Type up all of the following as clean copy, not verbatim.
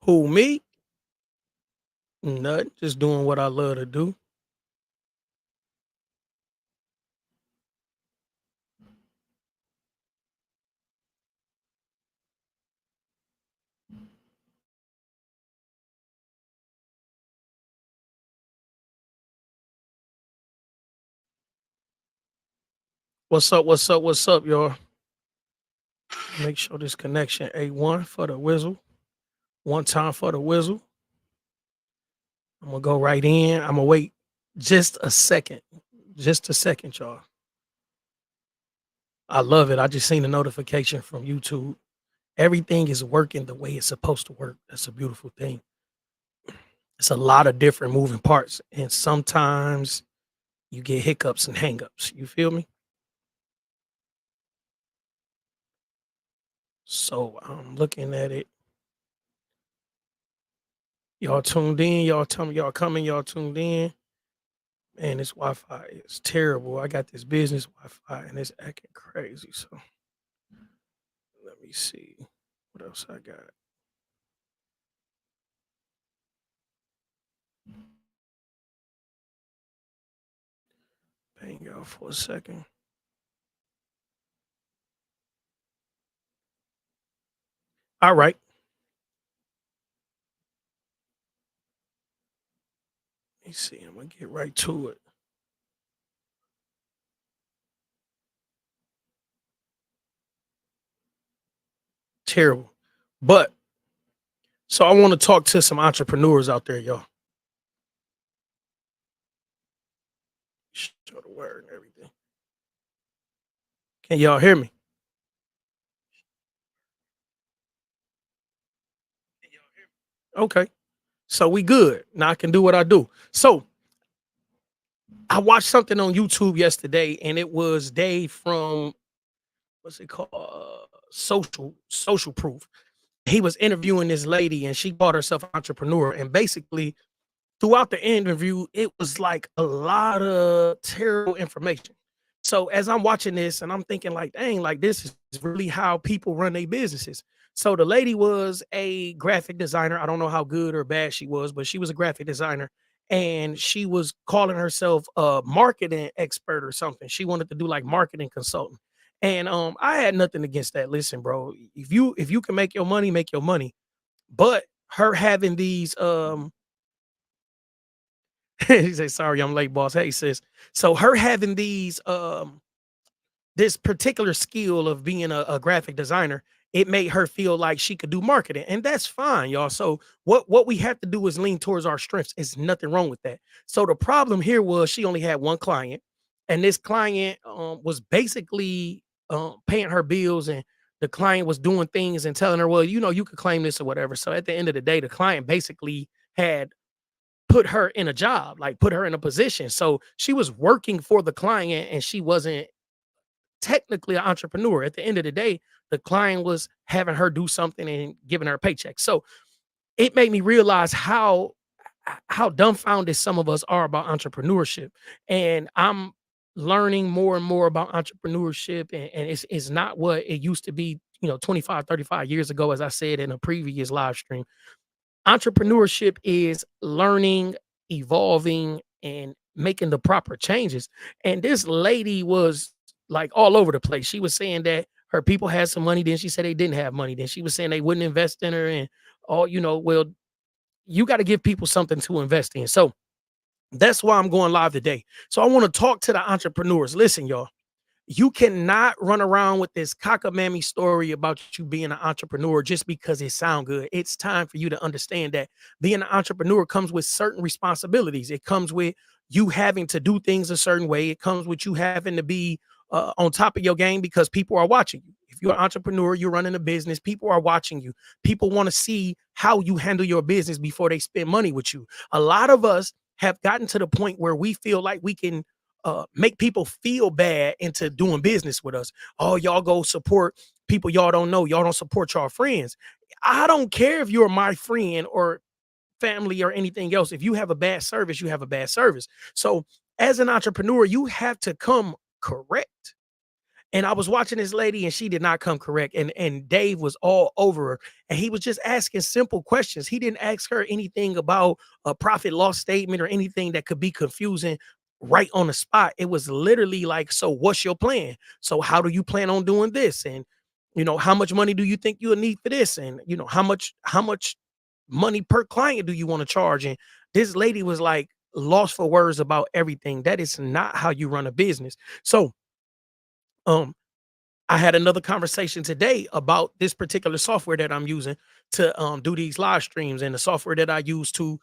Who, me? Nothing. Just doing what I love to do. What's up? What's up? What's up, y'all? Make sure this connection A1 for the whistle. One time for the whistle. I'm gonna go right in. I'm gonna wait just a second. Just a second, y'all. I love it. I just seen a notification from YouTube. Everything is working the way it's supposed to work. That's a beautiful thing. It's a lot of different moving parts, and sometimes you get hiccups and hangups. You feel me? So I'm looking at it. Y'all tuned in. Y'all tell me y'all coming. Y'all tuned in. Man, this Wi-Fi is terrible. I got this business Wi-Fi and it's acting crazy. So let me see what else I got. Hang out for a second. All right. Let me see. I'm gonna get right to it. Terrible. But so I want to talk to some entrepreneurs out there, y'all. Show the word and everything. Can y'all hear me? Okay. So we good. Now I can do what I do. So I watched something on YouTube yesterday, and it was Dave from what's it called? Social Proof. He was interviewing this lady, and she called herself an entrepreneur. And basically, throughout the interview, it was like a lot of terrible information. So as I'm watching this, and I'm thinking, like, dang, like this is really how people run their businesses. So the lady was a graphic designer. I don't know how good or bad she was, but she was a graphic designer. And she was calling herself a marketing expert or something. She wanted to do like marketing consultant. And I had nothing against that. Listen, bro, if you can make your money, make your money. But her having these he said, sorry, I'm late, boss. Hey, sis. So her having these this particular skill of being a graphic designer, it made her feel like she could do marketing, and that's fine, y'all. So what we have to do is lean towards our strengths. It's nothing wrong with that. So the problem here was she only had one client, and this client was basically paying her bills, and the client was doing things and telling her, well, you could claim this or whatever. So at the end of the day, the client basically had put her in a job, like put her in a position. So she was working for the client and she wasn't technically an entrepreneur. At the end of the day, the client was having her do something and giving her a paycheck. So it made me realize how dumbfounded some of us are about entrepreneurship. And I'm learning more and more about entrepreneurship, and it's not what it used to be, 25, 35 years ago, as I said in a previous live stream. Entrepreneurship is learning, evolving, and making the proper changes. And this lady was like all over the place. She was saying that her people had some money, then she said they didn't have money. Then she was saying they wouldn't invest in her, and all, well, you got to give people something to invest in. So that's why I'm going live today. So I want to talk to the entrepreneurs. Listen, y'all, you cannot run around with this cockamamie story about you being an entrepreneur just because it sounds good. It's time for you to understand that being an entrepreneur comes with certain responsibilities. It comes with you having to do things a certain way. It comes with you having to be on top of your game because people are watching you. If you're an entrepreneur, you're running a business, people are watching you. People want to see how you handle your business before they spend money with you. A lot of us have gotten to the point where we feel like we can make people feel bad into doing business with us. Oh, y'all go support people y'all don't know. Y'all don't support y'all friends. I don't care if you're my friend or family or anything else. If you have a bad service, you have a bad service. So, as an entrepreneur, you have to come correct. And I was watching this lady and she did not come correct. And Dave was all over her. And he was just asking simple questions. He didn't ask her anything about a profit loss statement or anything that could be confusing right on the spot. It was literally like, so what's your plan? So how do you plan on doing this? And how much money do you think you'll need for this? And how much money per client do you want to charge? And this lady was like lost for words about everything. That is not how you run a business. So um I had another conversation today about this particular software that I'm using to do these live streams, and the software that I use to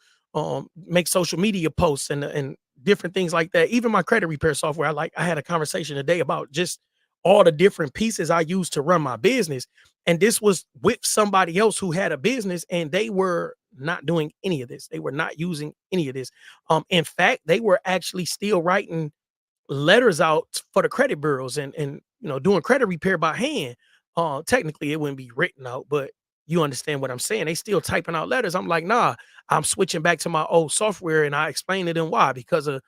make social media posts and different things like that. Even my credit repair software. I had a conversation today about just all the different pieces I use to run my business. And this was with somebody else who had a business and they were not doing any of this. They were not using any of this. In fact, they were actually still writing letters out for the credit bureaus and doing credit repair by hand. Technically it wouldn't be written out, but you understand what I'm saying. They still typing out letters. I'm like, nah, I'm switching back to my old software, and I explained to them why. Because of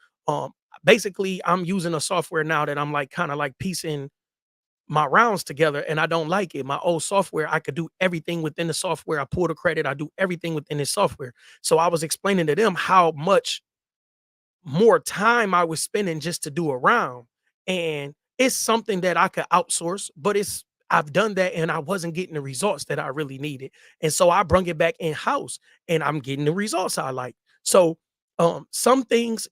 basically I'm using a software now that I'm like kind of like piecing my rounds together, and I don't like it. My old software, I could do everything within the software. I pull the credit, I do everything within this software. So I was explaining to them how much more time I was spending just to do a round. And it's something that I could outsource, but I've done that and I wasn't getting the results that I really needed. And so I brung it back in house and I'm getting the results I like. So some things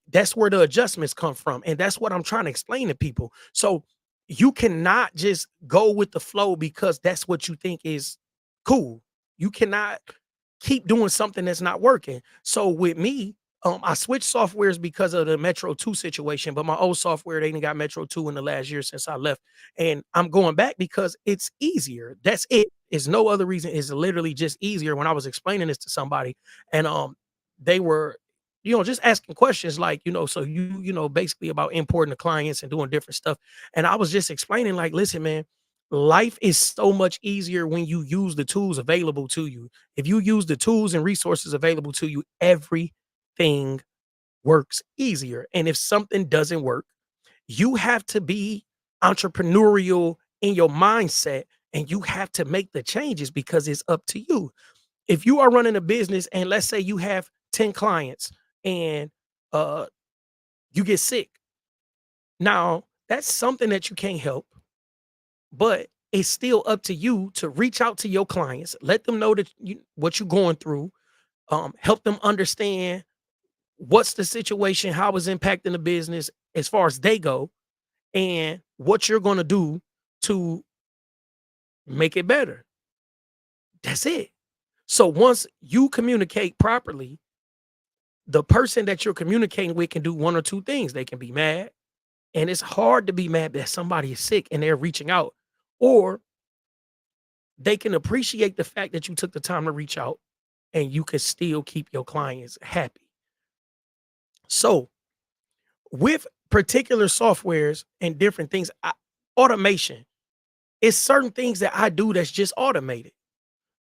that's where the adjustments come from. And that's what I'm trying to explain to people. So you cannot just go with the flow because that's what you think is cool. You cannot keep doing something that's not working. So with me, I switched softwares because of the Metro 2 situation, but my old software, they didn't got Metro 2 in the last year since I left. And I'm going back because it's easier. That's it. It's no other reason. It's literally just easier. When I was explaining this to somebody, and they were, just asking questions like, so basically about importing the clients and doing different stuff. And I was just explaining, like, listen, man, life is so much easier when you use the tools available to you. If you use the tools and resources available to you, everything works easier. And if something doesn't work, you have to be entrepreneurial in your mindset and you have to make the changes because it's up to you. If you are running a business and let's say you have 10 clients and uh you get sick, now that's something that you can't help, but it's still up to you to reach out to your clients, let them know that what you're going through, help them understand what's the situation, how it's impacting the business as far as they go, and what you're going to do to make it better. That's it. So once you communicate properly, the person that you're communicating with can do one or two things. They can be mad, and it's hard to be mad that somebody is sick and they're reaching out, or they can appreciate the fact that you took the time to reach out and you can still keep your clients happy. So with particular softwares and different things, automation is certain things that I do that's just automated.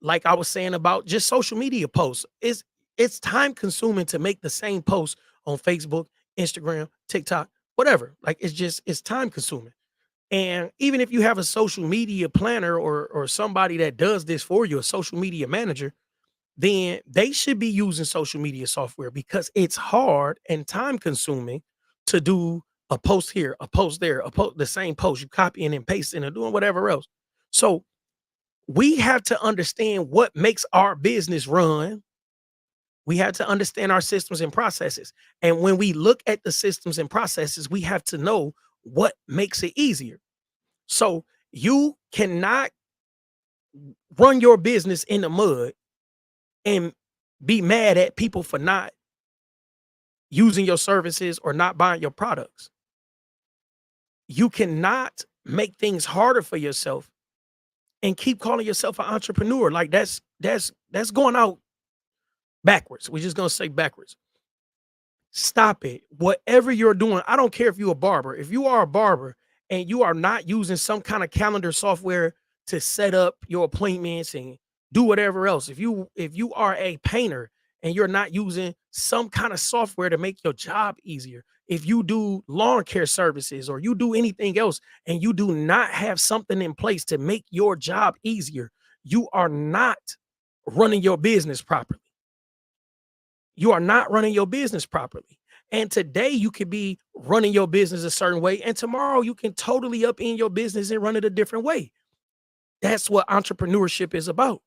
Like I was saying about just social media posts, it's time consuming to make the same post on Facebook, Instagram, TikTok, whatever. Like it's time consuming. And even if you have a social media planner or somebody that does this for you, a social media manager, then they should be using social media software because it's hard and time consuming to do a post here, a post there, the same post, you copying and pasting and doing whatever else. So we have to understand what makes our business run. We have to understand our systems and processes. And when we look at the systems and processes, we have to know what makes it easier. So you cannot run your business in the mud and be mad at people for not using your services or not buying your products. You cannot make things harder for yourself and keep calling yourself an entrepreneur. Like that's going out backwards. We're just gonna say backwards. Stop it. Whatever you're doing, I don't care if you're a barber. If you are a barber and you are not using some kind of calendar software to set up your appointments and do whatever else. If you are a painter and you're not using some kind of software to make your job easier, if you do lawn care services or you do anything else and you do not have something in place to make your job easier, you are not running your business properly. You are not running your business properly. And today you could be running your business a certain way, and tomorrow you can totally upend your business and run it a different way. That's what entrepreneurship is about.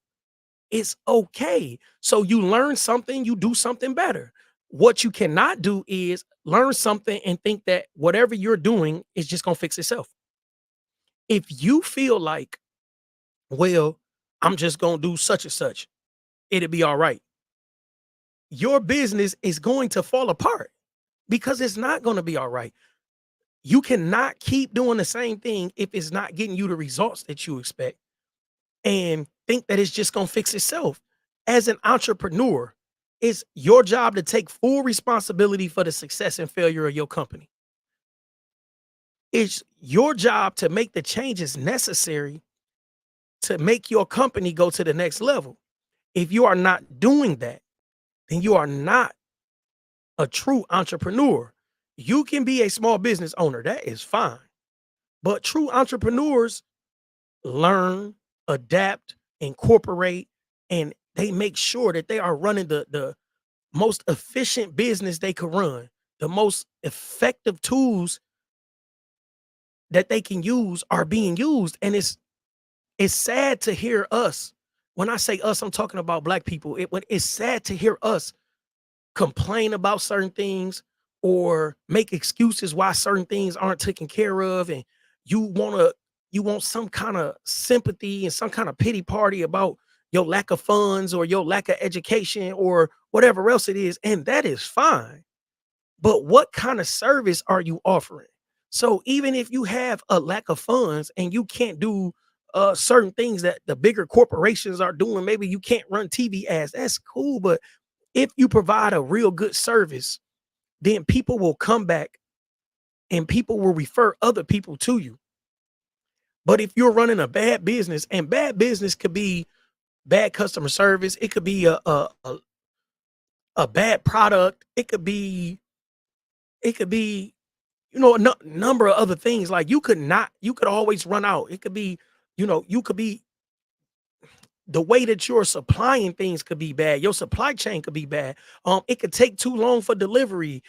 It's okay. So you learn something, you do something better. What you cannot do is learn something and think that whatever you're doing is just going to fix itself. If you feel like, well, I'm just going to do such and such, it'll be all right. Your business is going to fall apart because it's not going to be all right. You cannot keep doing the same thing if it's not getting you the results that you expect and think that it's just going to fix itself. As an entrepreneur, it's your job to take full responsibility for the success and failure of your company. It's your job to make the changes necessary to make your company go to the next level. If you are not doing that, then you are not a true entrepreneur. You can be a small business owner, that is fine. But true entrepreneurs learn, adapt, incorporate, and they make sure that they are running the most efficient business they could run. The most effective tools that they can use are being used. And it's sad to hear us. When I say us, I'm talking about black people. It's sad to hear us complain about certain things or make excuses why certain things aren't taken care of, and you want to you want some kind of sympathy and some kind of pity party about your lack of funds or your lack of education or whatever else it is, and that is fine. But what kind of service are you offering? So even if you have a lack of funds and you can't do certain things that the bigger corporations are doing, maybe you can't run TV ads, that's cool. But if you provide a real good service, then people will come back and people will refer other people to you. But if you're running a bad business, and bad business could be bad customer service, it could be a bad product, it could be a number of other things. Like you could always run out. It could be, you could be the way that you're supplying things could be bad. Your supply chain could be bad. It could take too long for delivery.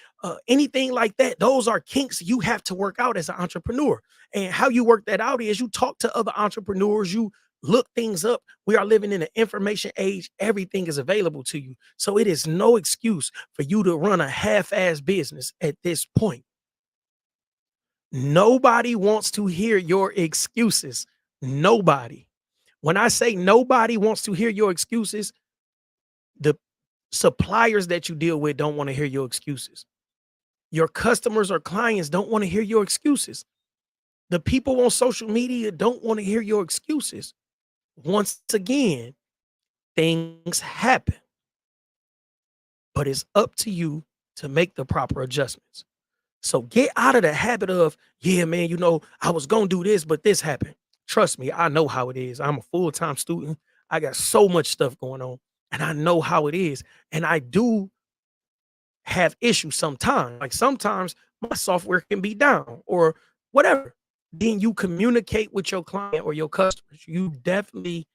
Anything like that. Those are kinks you have to work out as an entrepreneur. And how you work that out is you talk to other entrepreneurs. You look things up. We are living in an information age. Everything is available to you. So it is no excuse for you to run a half-ass business at this point. Nobody wants to hear your excuses. Nobody. When I say nobody wants to hear your excuses, the suppliers that you deal with don't want to hear your excuses. Your customers or clients don't want to hear your excuses. The people on social media don't want to hear your excuses. Once again, things happen, but it's up to you to make the proper adjustments. So get out of the habit of, yeah, man, I was going to do this, but this happened. Trust me, I know how it is. I'm a full-time student. I got so much stuff going on, and I know how it is. And I do have issues sometimes. Like sometimes my software can be down or whatever. Then you communicate with your client or your customers. You definitely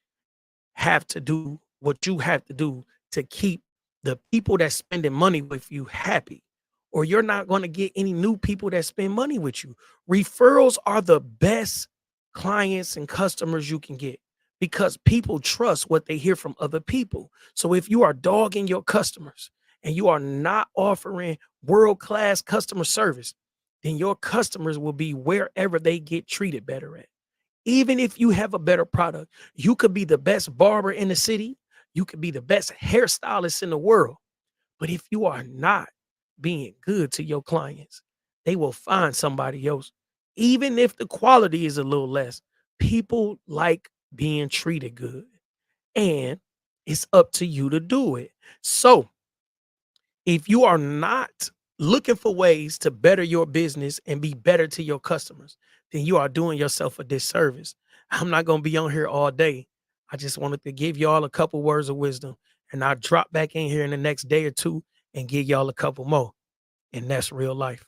have to do what you have to do to keep the people that spending money with you happy, or you're not going to get any new people that spend money with you. Referrals are the best clients and customers you can get because people trust what they hear from other people. So if you are dogging your customers and you are not offering world-class customer service, then your customers will be wherever they get treated better at. Even if you have a better product, you could be the best barber in the city, you could be the best hairstylist in the world. But if you are not being good to your clients, they will find somebody else. Even if the quality is a little less, people like being treated good. And it's up to you to do it. So if you are not looking for ways to better your business and be better to your customers, then you are doing yourself a disservice. I'm not going to be on here all day. I just wanted to give y'all a couple words of wisdom. and I'll drop back in here in the next day or two and give y'all a couple more. And that's real life.